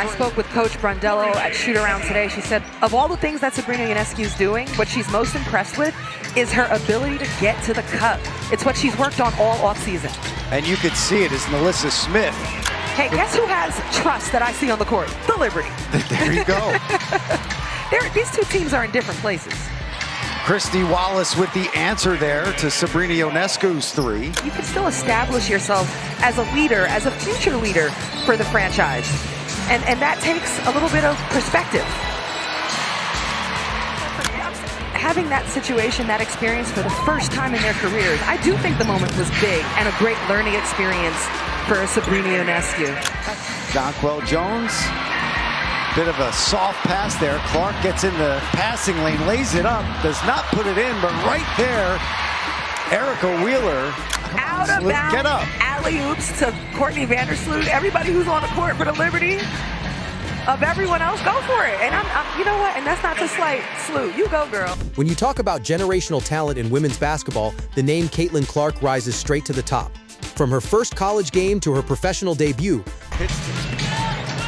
I spoke with Coach Brundello at shoot-around today. She said of all the things that Sabrina Ionescu is doing, what she's most impressed with is her ability to get to the cup. It's what she's worked on all offseason. And you could see it as Nalissa Smith. Hey, guess who has trust that I see on the court? The Liberty. There you go. These two teams are in different places. Christy Wallace with the answer there to Sabrina Ionescu's three. You can still establish yourself as a leader, as a future leader for the franchise. And that takes a little bit of perspective. Having that situation, that experience for the first time in their careers, I do think the moment was big and a great learning experience for Sabrina Ionescu. Jonquel Jones, bit of a soft pass there. Clark gets in the passing lane, lays it up, does not put it in, but right there, Erica Wheeler. Out of bounds, get up. Alley-oops to Courtney Vandersloot. Everybody who's on the court for the Liberty, of everyone else, go for it. And I'm you know what? And that's not to slight Sloot. You go, girl. When you talk about generational talent in women's basketball, the name Caitlin Clark rises straight to the top. From her first college game to her professional debut,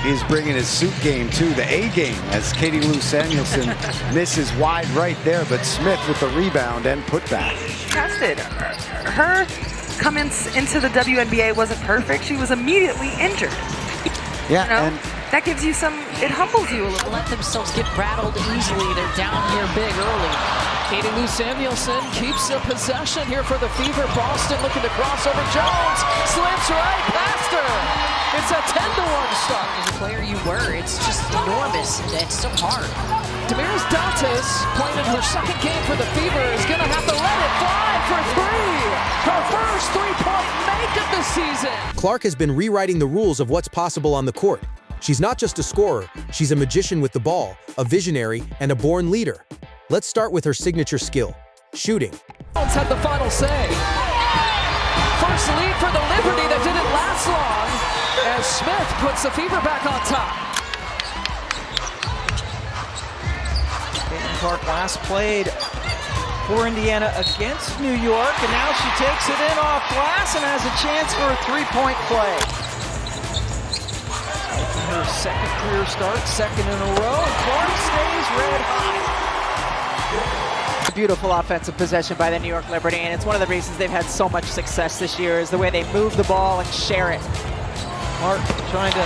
He's bringing his suit game too, the A game, as Katie Lou Samuelson misses wide right there, but Smith with the rebound and putback. Tested. Her comments into the WNBA wasn't perfect. She was immediately injured. Yeah, You know? and That gives you some, it humbles you a little. Let themselves get rattled easily. They're down here big early. Katie Lou Samuelson keeps the possession here for the Fever. Boston looking to cross over Jones. Slips right past her. It's a 10-1 start. The player you were, it's just enormous. It's so hard. Damaris Dantas, playing in her second game for the Fever, is going to have to let it fly for three. Her first three-point make of the season. Clark has been rewriting the rules of what's possible on the court. She's not just a scorer, she's a magician with the ball, a visionary, and a born leader. Let's start with her signature skill, shooting. Jones had the final say. First lead for the Liberty that didn't last long as Smith puts the Fever back on top. Caitlin Clark last played for Indiana against New York, and now she takes it in off glass and has a chance for a three-point play. Her second career start, second in a row, and Clark stays red hot. Beautiful offensive possession by the New York Liberty, and it's one of the reasons they've had so much success this year is the way they move the ball and share it. Clark trying to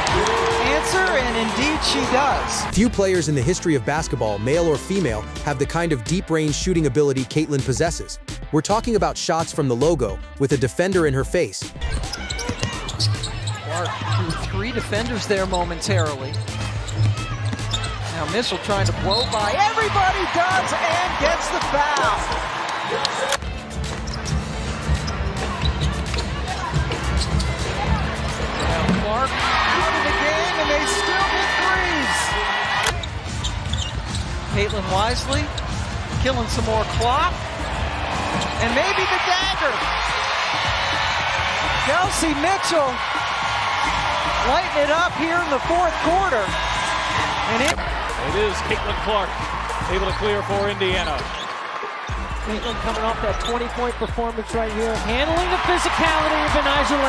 answer, and indeed she does. Few players in the history of basketball, male or female, have the kind of deep-range shooting ability Caitlin possesses. We're talking about shots from the logo, with a defender in her face. Clark through three defenders there momentarily. Now Mitchell trying to blow by. Everybody does and gets the foul. Now Clark out of the game and they still get threes. Caitlin wisely killing some more clock. And maybe the dagger. Kelsey Mitchell lighting it up here in the fourth quarter. And it is Caitlin Clark able to clear for Indiana. Caitlin coming off that 20-point performance right here, handling the physicality of Benijah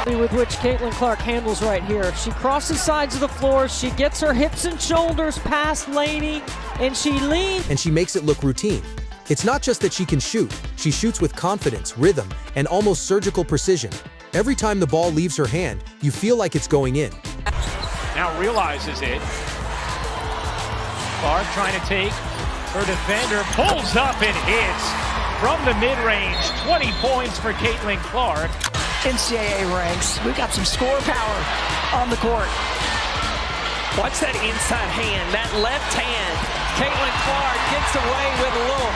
Laney, with which Caitlin Clark handles right here. She crosses sides of the floor, she gets her hips and shoulders past Laney, and she leans. And she makes it look routine. It's not just that she can shoot, she shoots with confidence, rhythm, and almost surgical precision. Every time the ball leaves her hand, you feel like it's going in. Now realizes it. Clark trying to take her defender, pulls up and hits from the mid-range. 20 points for Caitlin Clark. NCAA ranks. We got some score power on the court. Watch that inside hand, that left hand. Caitlin Clark gets away with a little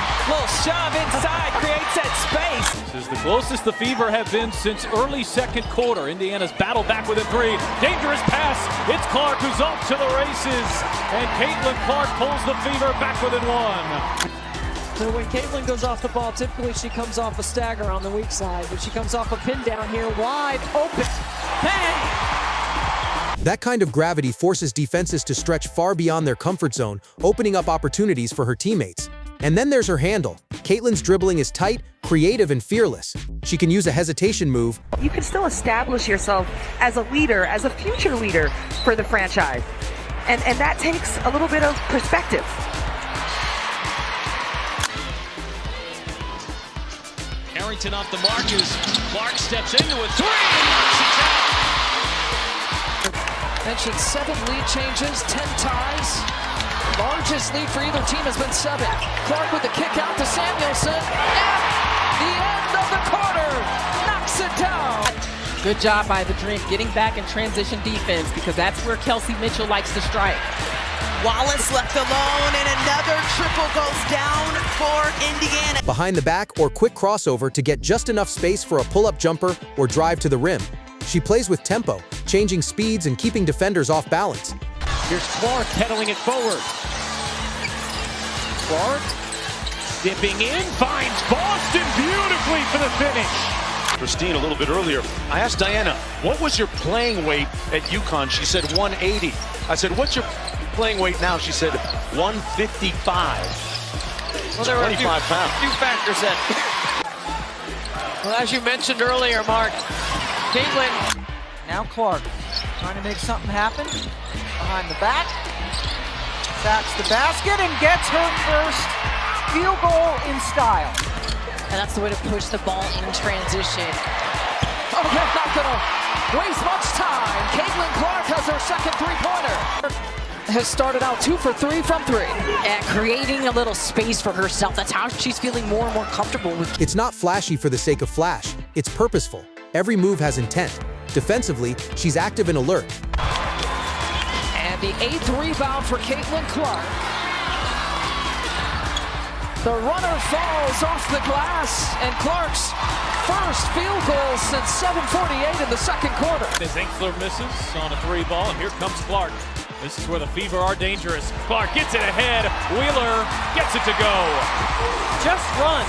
shove inside, creates that space. This is the closest the Fever have been since early second quarter. Indiana's battle back with a three. Dangerous pass. It's Clark who's off to the races. And Caitlin Clark pulls the Fever back within one. So when Caitlin goes off the ball, typically she comes off a stagger on the weak side, but she comes off a pin down here, wide open. Bang! That kind of gravity forces defenses to stretch far beyond their comfort zone, opening up opportunities for her teammates. And then there's her handle. Caitlin's dribbling is tight, creative, and fearless. She can use a hesitation move. You can still establish yourself as a leader, as a future leader for the franchise. And that takes a little bit of perspective. Harrington off the mark as Clark steps into a three and knocks it down. Mentioned 7 lead changes, 10 ties. Largest lead for either team has been 7. Clark with the kick out to Samuelson. And the end of the quarter knocks it down. Good job by the Dream getting back in transition defense because that's where Kelsey Mitchell likes to strike. Wallace left alone and another triple goes down for Indiana. Behind the back or quick crossover to get just enough space for a pull-up jumper or drive to the rim. She plays with tempo, changing speeds and keeping defenders off balance. Here's Clark pedaling it forward. Clark dipping in, finds Boston beautifully for the finish. Christine a little bit earlier. I asked Diana, what was your playing weight at UConn? She said 180. I said, what's your playing weight now? She said 155. Well, there were 25 pounds. Few factors in. Well, as you mentioned earlier, Mark, Caitlin. Now Clark trying to make something happen. Behind the back. Sacks the basket and gets her first field goal in style. And that's the way to push the ball in transition. Oh, they're not going to waste much time. Caitlin Clark has her second three-pointer. Has started out 2 for 3 from 3. And creating a little space for herself. That's how she's feeling more and more comfortable with. It's not flashy for the sake of flash. It's purposeful. Every move has intent. Defensively, she's active and alert. And the 8th rebound for Caitlin Clark. The runner falls off the glass, and Clark's first field goal since 7:48 in the second quarter. As Enkler misses on a 3 ball, and here comes Clark. This is where the Fever are dangerous. Clark gets it ahead. Wheeler gets it to go. Just run.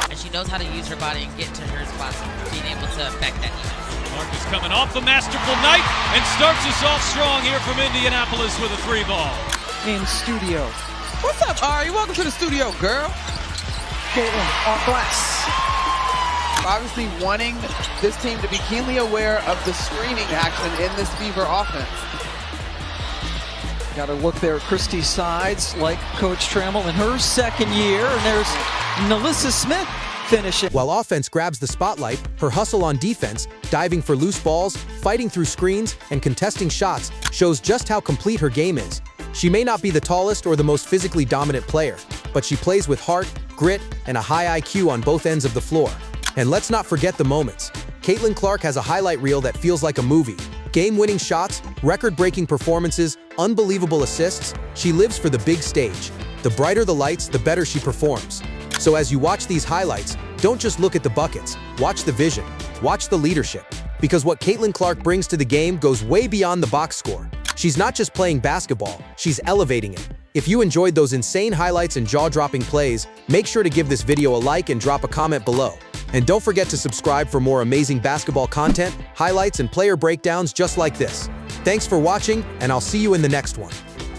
And she knows how to use her body and get to her spots, being able to affect that defense. Clark is coming off a masterful night and starts us off strong here from Indianapolis with a 3 ball. In studio. What's up, Ari? Welcome to the studio, girl. Caitlin on glass. Obviously wanting this team to be keenly aware of the screening action in this Fever offense. Got to look there at Christie's sides, like Coach Trammell in her second year. And there's Nalissa Smith finishing. While offense grabs the spotlight, her hustle on defense, diving for loose balls, fighting through screens, and contesting shots shows just how complete her game is. She may not be the tallest or the most physically dominant player, but she plays with heart, grit, and a high IQ on both ends of the floor. And let's not forget the moments. Caitlin Clark has a highlight reel that feels like a movie. Game-winning shots, record-breaking performances, unbelievable assists. She lives for the big stage. The brighter the lights, the better she performs. So as you watch these highlights, don't just look at the buckets. Watch the vision. Watch the leadership. Because what Caitlin Clark brings to the game goes way beyond the box score. She's not just playing basketball, she's elevating it. If you enjoyed those insane highlights and jaw-dropping plays, make sure to give this video a like and drop a comment below. And don't forget to subscribe for more amazing basketball content, highlights, and player breakdowns just like this. Thanks for watching, and I'll see you in the next one.